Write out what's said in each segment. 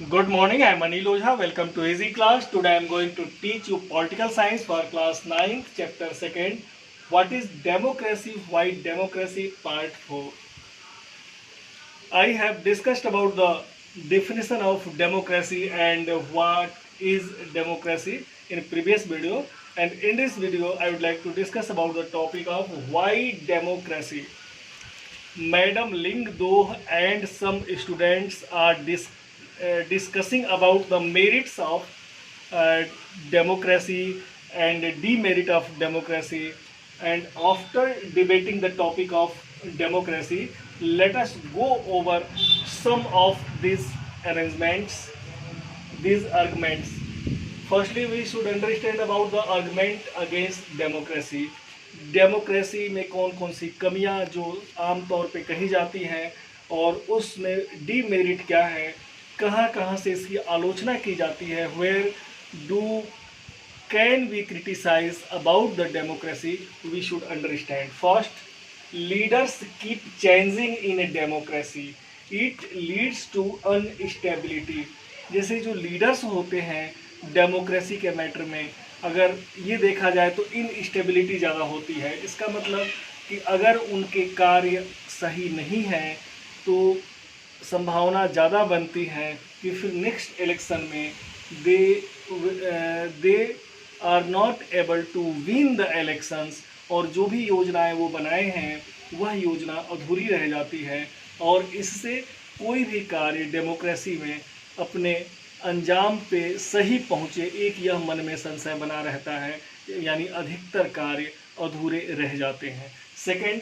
Good morning, I am Anil Ojha. Welcome to Easy Class. Today I am going to teach you political science for class 9th, chapter 2nd. What is democracy? Why democracy? Part 4. I have discussed about the definition of democracy and what is democracy in previous video. And in this video, I would like to discuss about the topic of why democracy. Madam Ling Do and some students are discussing about the merits of democracy and demerit of democracy. And after debating the topic of democracy, let us go over some of these arrangements, these arguments. Firstly, we should understand about the argument against democracy. Democracy में कौन कौन सी कमियां जो आमतौर पे कही जाती हैं और उसमें डीमेरिट क्या है, कहाँ कहाँ से इसकी आलोचना की जाती है, where do can we criticise about the democracy, we should understand. First, leaders keep changing in a democracy, it leads to unstability. जैसे जो लीडर्स होते हैं डेमोक्रेसी के मैटर में, अगर ये देखा जाए तो इनस्टेबिलिटी ज़्यादा होती है. इसका मतलब कि अगर उनके कार्य सही नहीं हैं तो संभावना ज़्यादा बनती है कि फिर नेक्स्ट इलेक्शन में they are not able to win the elections, और जो भी योजनाएं वो बनाए हैं वह योजना अधूरी रह जाती है और इससे कोई भी कार्य डेमोक्रेसी में अपने अंजाम पे सही पहुँचे, एक यह मन में संशय बना रहता है, यानी अधिकतर कार्य अधूरे रह जाते हैं. Second,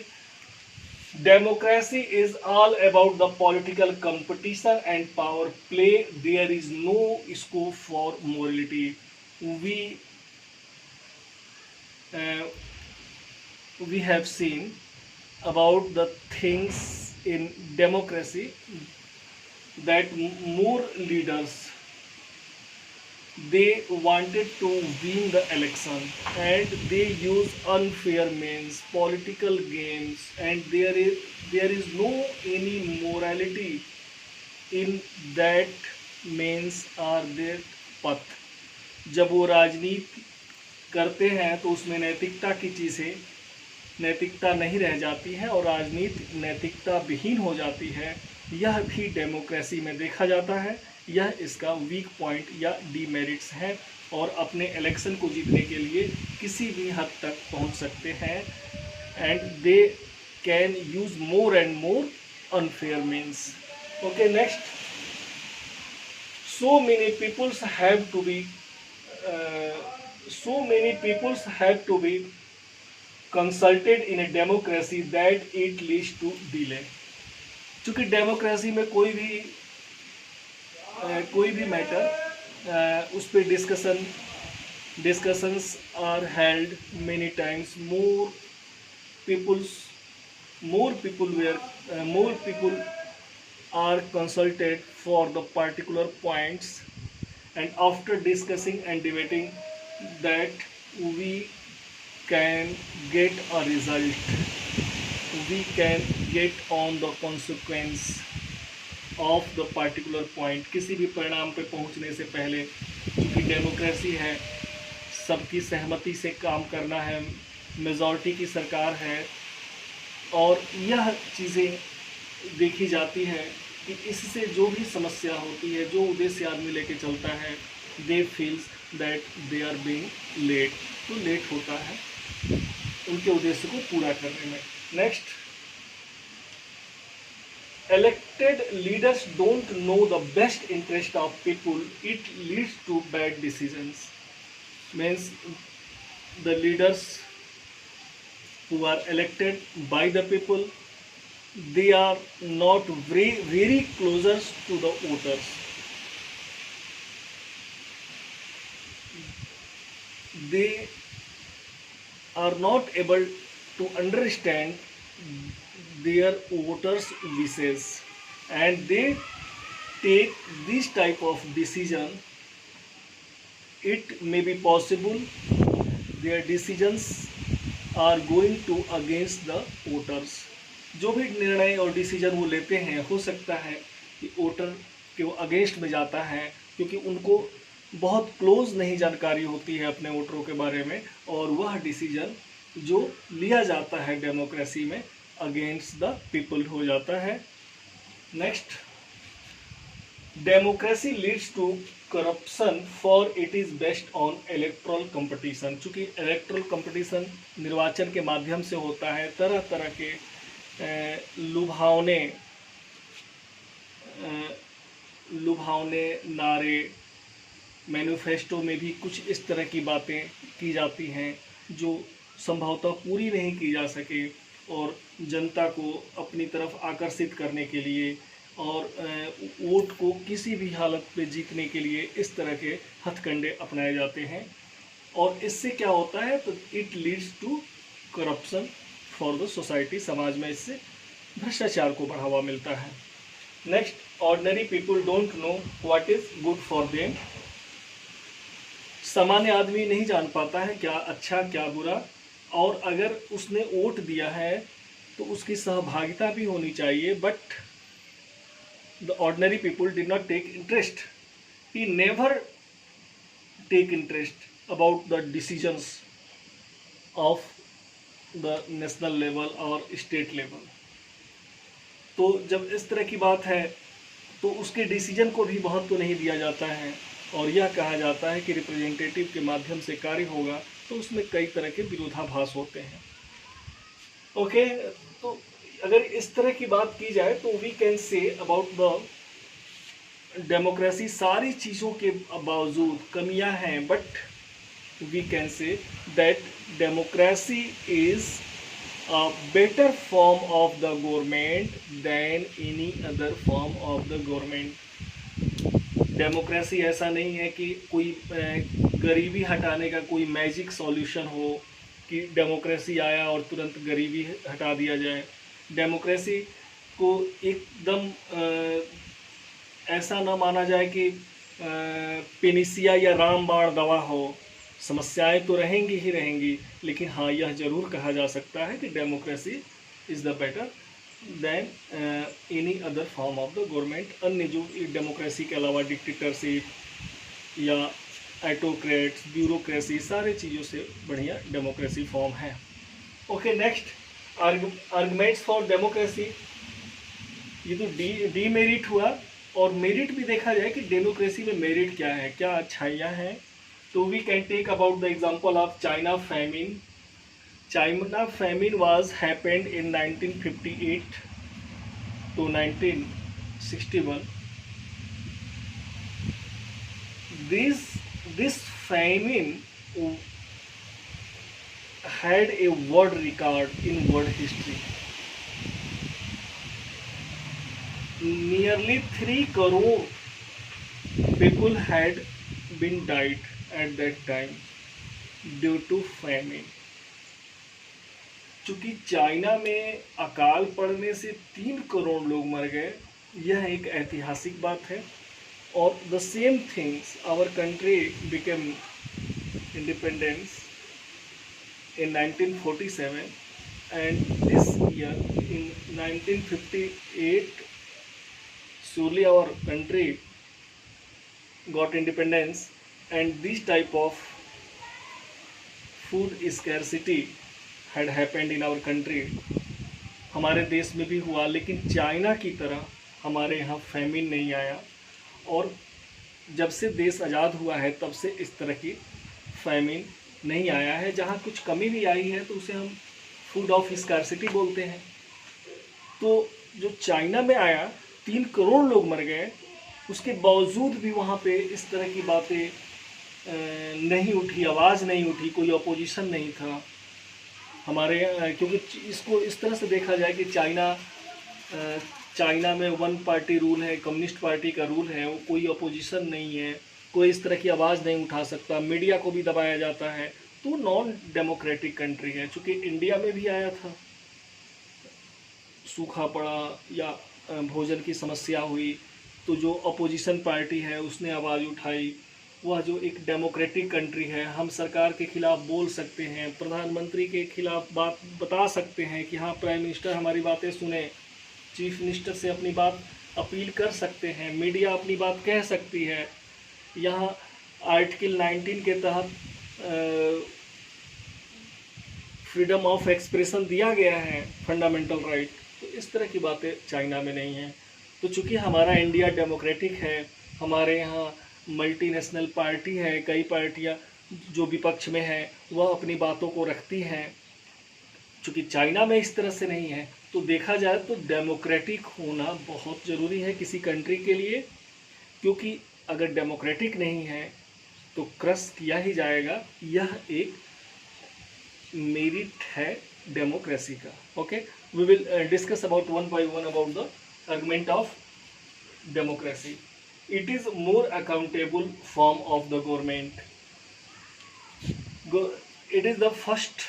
democracy is all about the political competition and power play, there is no scope for morality. we have seen about the things in democracy that more leaders, they wanted to win the election and they use unfair means, political games, and there is no any morality in that means or their path. जब वो राजनीति करते हैं तो उसमें नैतिकता नहीं रह जाती है और राजनीति नैतिकता विहीन हो जाती है. यह भी डेमोक्रेसी में देखा जाता है. यह इसका वीक पॉइंट या डीमेरिट्स है और अपने इलेक्शन को जीतने के लिए किसी भी हद तक पहुंच सकते हैं and they can use more and more unfair means. Okay, next, so many peoples have to be consulted in a democracy that it leads to delay. चूँकि डेमोक्रेसी में कोई भी मैटर उस पर discussions are held many times. more people are consulted for the particular points, and after discussing and debating that we can get a result, we can get on the consequence of the particular point. किसी भी परिणाम पे पहुंचने से पहले, क्योंकि democracy है, सबकी सहमति से काम करना है, मेजॉरिटी की सरकार है और यह चीज़ें देखी जाती है कि इससे जो भी समस्या होती है, जो उद्देश्य आदमी लेके चलता है, they feels that they are being late, तो लेट होता है उनके उद्देश्य को पूरा करने में. Next, elected leaders don't know the best interest of people, it leads to bad decisions. Means the leaders who are elected by the people, they are not very closer to the voters. They are not able to understand their voters' wishes and they take this type of decision. It may be possible their decisions are going to against the voters. जो भी निर्णय और decision वो लेते हैं, हो सकता है कि वोटर कि वो अगेंस्ट में जाता है, क्योंकि उनको बहुत क्लोज नहीं जानकारी होती है अपने वोटरों के बारे में, और वह डिसीजन जो लिया जाता है डेमोक्रेसी में अगेंस्ट द पीपल हो जाता है। Next, democracy leads to corruption for it is based on electoral competition. चूँकि इलेक्ट्रल कंपटीशन निर्वाचन के माध्यम से होता है, तरह तरह के लुभावने नारे, मैनिफेस्टो में भी कुछ इस तरह की बातें की जाती हैं जो संभवतः पूरी नहीं की जा सके, और जनता को अपनी तरफ आकर्षित करने के लिए और वोट को किसी भी हालत पे जीतने के लिए इस तरह के हथकंडे अपनाए जाते हैं, और इससे क्या होता है, तो it leads to corruption for the society. समाज में इससे भ्रष्टाचार को बढ़ावा मिलता है। Next, ordinary people don't know what is good for them. सामान्य आदमी नहीं जान पाता है क्या अच्छा क्या बुरा, और अगर उसने वोट दिया है तो उसकी सहभागिता भी होनी चाहिए, but the ordinary people did not take interest. He never take interest about the decisions of the national level or state level. तो जब इस तरह की बात है तो उसके डिसीजन को भी महत्व नहीं दिया जाता है, और यह कहा जाता है कि रिप्रेजेंटेटिव के माध्यम से कार्य होगा, तो उसमें कई तरह के विरोधाभास होते हैं। ओके, तो अगर इस तरह की बात की जाए तो we can say about the democracy, सारी चीज़ों के बावजूद कमियां हैं, but we can say that democracy is a better form of the government than any other form of the government. Democracy ऐसा नहीं है कि कोई गरीबी हटाने का कोई मैजिक सॉल्यूशन हो कि डेमोक्रेसी आया और तुरंत गरीबी हटा दिया जाए। डेमोक्रेसी को एकदम ऐसा ना माना जाए कि पेनिसिया या रामबाण दवा हो। समस्याएं तो रहेंगी ही रहेंगी, लेकिन हाँ, यह जरूर कहा जा सकता है कि democracy is the better then any other form of the government. अन्य जो डेमोक्रेसी के अलावा डिक्टेटरशिप या ऑटोक्रेट्स, ब्यूरोक्रेसी, सारे चीज़ों से बढ़िया डेमोक्रेसी फॉर्म है। Okay, next, arguments for democracy. ये तो डीमेरिट हुआ, और मेरिट भी देखा जाए कि डेमोक्रेसी में मेरिट क्या है, क्या अच्छाइयाँ हैं। So we can take about the example of China famine. China famine was happened in 1958 to 1961. This famine had a world record in world history. Nearly 3 crore people had been died at that time due to famine. चूँकि China में अकाल पड़ने से 3 करोड़ लोग मर गए, यह एक ऐतिहासिक बात है। और the same things, our country became independence in 1947, and this year in 1958 surely our country got independence, and this type of food scarcity had happened in our country. हमारे देश में भी हुआ, लेकिन चाइना की तरह हमारे यहाँ फैमिन नहीं आया, और जब से देश आज़ाद हुआ है तब से इस तरह की फैमिन नहीं आया है। जहाँ कुछ कमी भी आई है तो उसे हम फूड ऑफ स्कार्सिटी बोलते हैं। तो जो चाइना में आया, 3 करोड़ लोग मर गए, उसके बावजूद भी वहाँ पे इस तरह की बातें नहीं उठी, आवाज़ नहीं उठी, कोई अपोजिशन नहीं था हमारे। क्योंकि इसको इस तरह से देखा जाए कि चाइना में 1 पार्टी रूल है, कम्युनिस्ट पार्टी का रूल है, वो कोई अपोजिशन नहीं है, कोई इस तरह की आवाज़ नहीं उठा सकता, मीडिया को भी दबाया जाता है, तो नॉन डेमोक्रेटिक कंट्री है। चूँकि इंडिया में भी आया था, सूखा पड़ा या भोजन की समस्या हुई, तो जो अपोजिशन पार्टी है उसने आवाज़ उठाई। वह जो एक डेमोक्रेटिक कंट्री है, हम सरकार के खिलाफ बोल सकते हैं, प्रधानमंत्री के खिलाफ बात बता सकते हैं कि हाँ, प्राइम मिनिस्टर हमारी बातें सुने, चीफ मिनिस्टर से अपनी बात अपील कर सकते हैं, मीडिया अपनी बात कह सकती है। यहाँ आर्टिकल 19 के तहत फ्रीडम ऑफ एक्सप्रेशन दिया गया है, फंडामेंटल राइट। तो इस तरह की बातें चाइना में नहीं हैं। तो चूंकि हमारा इंडिया डेमोक्रेटिक है, हमारे यहाँ मल्टीनेशनल पार्टी है, कई पार्टियाँ जो विपक्ष में हैं वह अपनी बातों को रखती हैं। चूँकि चाइना में इस तरह से नहीं है, तो देखा जाए तो डेमोक्रेटिक होना बहुत ज़रूरी है किसी कंट्री के लिए, क्योंकि अगर डेमोक्रेटिक नहीं है तो क्रश किया ही जाएगा। यह एक मेरिट है डेमोक्रेसी का। Okay, we will discuss about one by one about the argument of democracy. It is more accountable form of the government. It is the first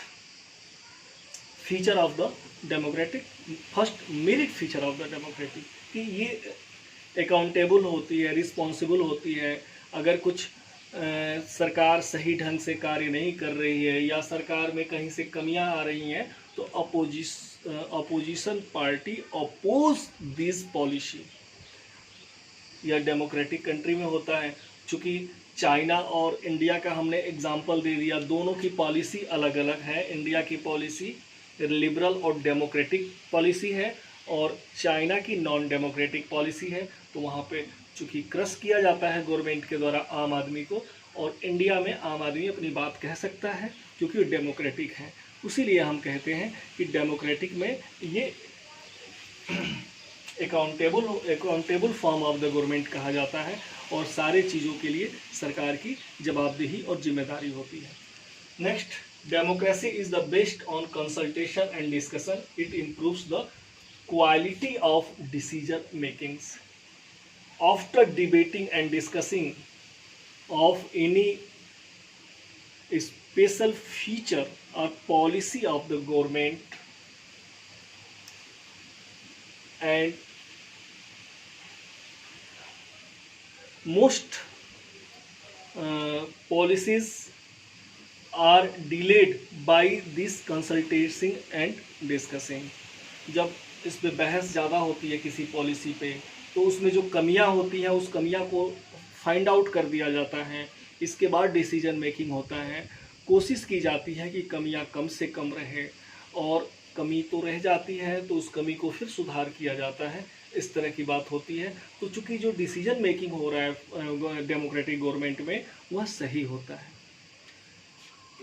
feature of the democratic, first merit feature of the democratic, कि ये accountable होती है, responsible होती है। अगर कुछ सरकार सही ढंग से कार्य नहीं कर रही है या सरकार में कहीं से कमियां आ रही हैं, तो opposition party oppose this policy. यह डेमोक्रेटिक कंट्री में होता है। चूँकि चाइना और इंडिया का हमने एग्जाम्पल दे दिया, दोनों की पॉलिसी अलग अलग है। इंडिया की पॉलिसी लिबरल और डेमोक्रेटिक पॉलिसी है और चाइना की नॉन डेमोक्रेटिक पॉलिसी है। तो वहाँ पे चूँकि क्रश किया जाता है गवर्नमेंट के द्वारा आम आदमी को, और इंडिया में आम आदमी अपनी बात कह सकता है क्योंकि डेमोक्रेटिक है। उसीलिए हम कहते हैं कि डेमोक्रेटिक में ये accountable form of the government कहा जाता है और सारे चीज़ों के लिए सरकार की जवाबदेही और जिम्मेदारी होती है। Next, democracy is the based on consultation and discussion. It improves the quality of decision makings. After debating and discussing of any special feature or policy of the government, and most policies are delayed by this consultation and discussing। जब इस पे बहस ज़्यादा होती है किसी policy पे, तो उसमें जो कमियां होती हैं उस कमियां को फाइंड आउट कर दिया जाता है। इसके बाद डिसीजन मेकिंग होता है। कोशिश की जाती है कि कमियां कम से कम रहे, और कमी तो रह जाती है तो उस कमी को फिर सुधार किया जाता है। इस तरह की बात होती है। तो चूँकि जो डिसीजन मेकिंग हो रहा है डेमोक्रेटिक गवर्नमेंट में, वह सही होता है।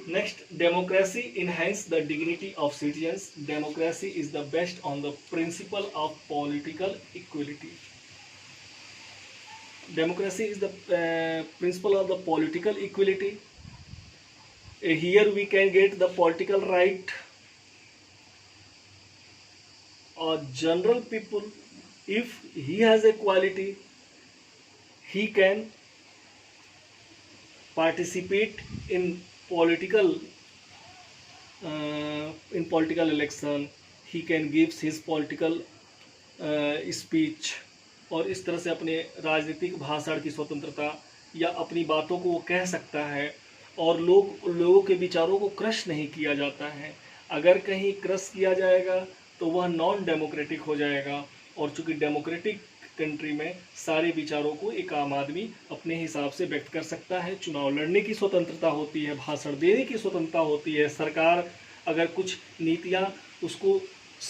Next, democracy enhance the dignity of citizens. Democracy is the based on the principle of political equality. Democracy is the principle of the political equality. Here we can get the political right. A general people, if he has a quality, he can participate in political election. He can give his political speech, और इस तरह से अपने राजनीतिक भाषण की स्वतंत्रता या अपनी बातों को वो कह सकता है, और लोगों के विचारों को क्रश नहीं किया जाता है। अगर कहीं क्रश किया जाएगा तो वह नॉन डेमोक्रेटिक हो जाएगा। और चूँकि डेमोक्रेटिक कंट्री में सारे विचारों को एक आम आदमी अपने हिसाब से व्यक्त कर सकता है। चुनाव लड़ने की स्वतंत्रता होती है, भाषण देने की स्वतंत्रता होती है। सरकार अगर कुछ नीतियाँ उसको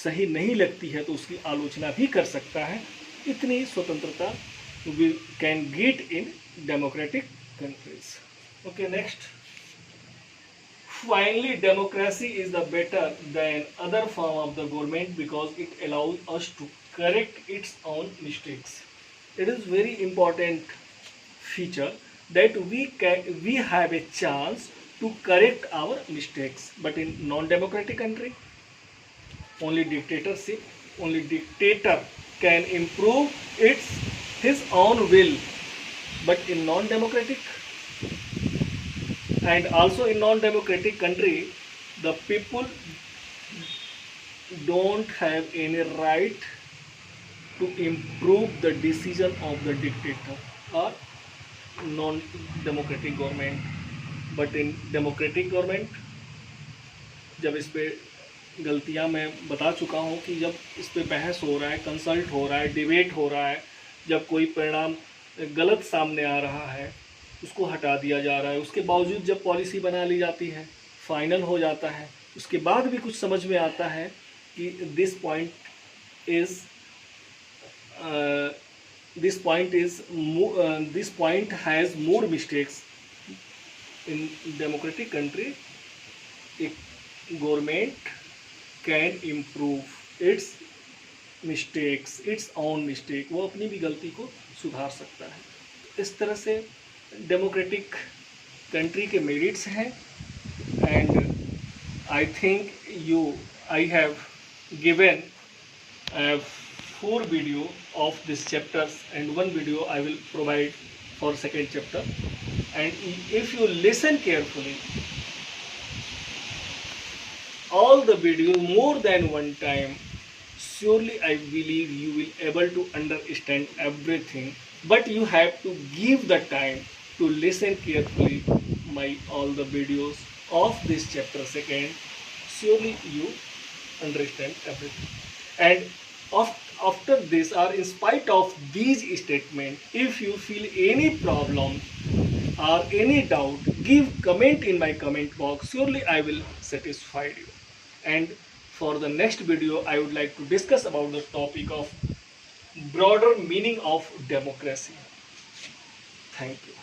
सही नहीं लगती है तो उसकी आलोचना भी कर सकता है। इतनी स्वतंत्रता we can get in democratic countries. Okay, next, finally democracy is the better than other form of the government because it allows us to correct its own mistakes. It is very important feature that we have a chance to correct our mistakes, but in non-democratic country only dictator can improve his own will. But in non-democratic and also in non-democratic country, the people don't have any right to improve the decision of the dictator or non-democratic government. But in democratic government, जब इस पे गलतियां मैं बता चुका हूं कि जब इस पे बहस हो रहा है, कंसल्ट हो रहा है, डिबेट हो रहा है, जब कोई परिणाम गलत सामने आ रहा है उसको हटा दिया जा रहा है, उसके बावजूद जब पॉलिसी बना ली जाती है, फाइनल हो जाता है, उसके बाद भी कुछ समझ में आता है कि is this point has more mistakes in democratic country. A government can improve its mistakes, its own mistake. वो अपनी भी गलती को सुधार सकता है. इस तरह से डेमोक्रेटिक कंट्री के मेरिट्स हैं. And I think I have given a 4 video of these chapters, and 1 video I will provide for second chapter. And if you listen carefully all the videos more than one time, surely I believe you will able to understand everything, but you have to give the time to listen carefully my all the videos of this chapter second. Surely you understand everything. And after this, or in spite of these statements, if you feel any problem or any doubt, give comment in my comment box. Surely I will satisfy you. And for the next video, I would like to discuss about the topic of broader meaning of democracy. Thank you.